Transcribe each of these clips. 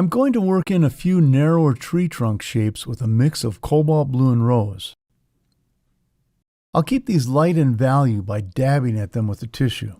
I'm going to work in a few narrower tree trunk shapes with a mix of cobalt blue and rose. I'll keep these light in value by dabbing at them with the tissue.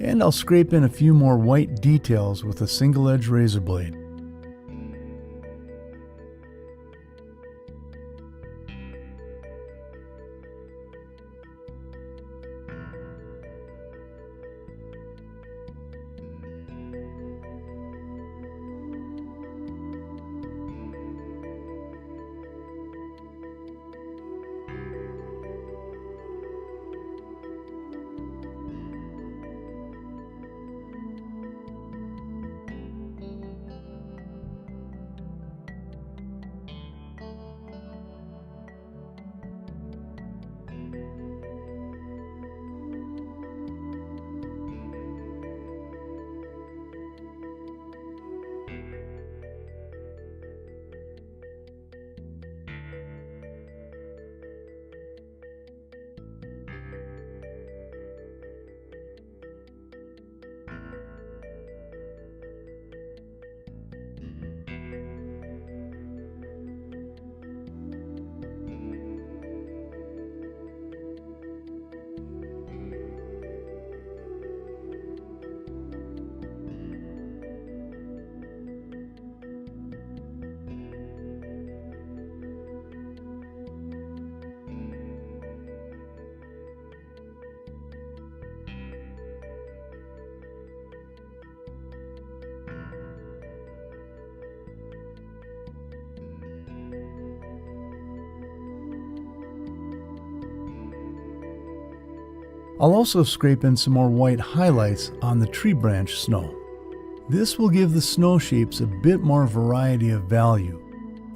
And I'll scrape in a few more white details with a single edge razor blade. I'll also scrape in some more white highlights on the tree branch snow. This will give the snow shapes a bit more variety of value,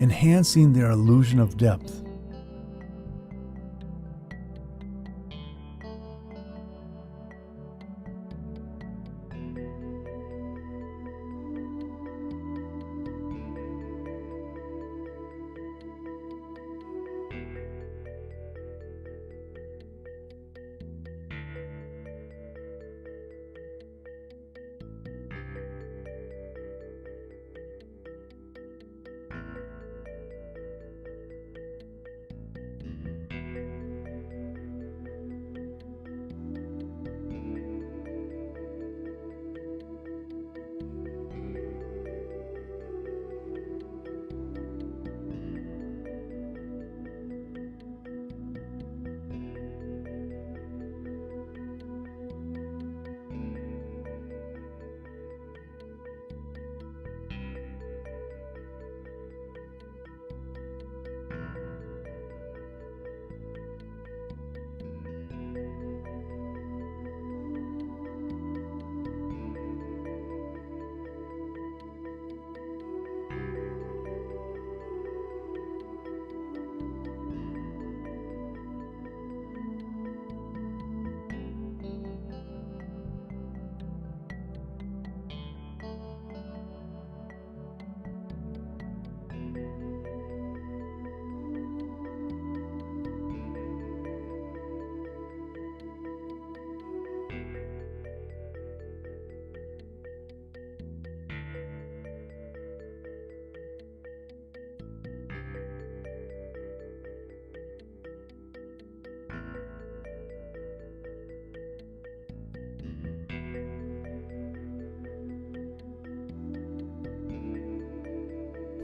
enhancing their illusion of depth.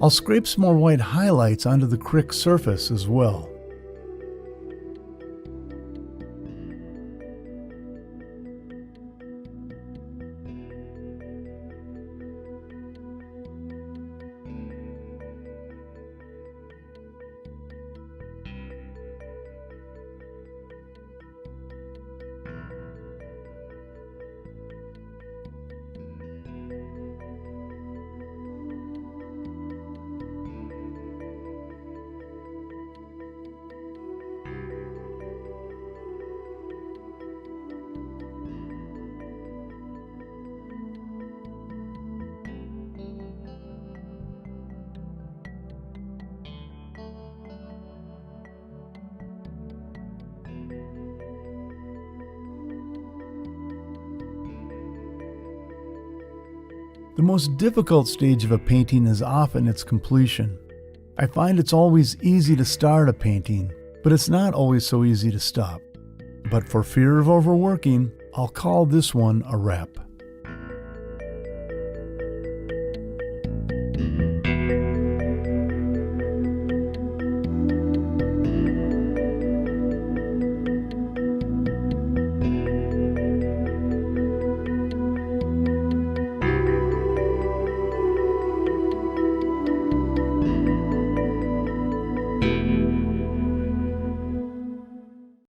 I'll scrape some more white highlights onto the crick surface as well. The most difficult stage of a painting is often its completion. I find it's always easy to start a painting, but it's not always so easy to stop. But for fear of overworking, I'll call this one a wrap.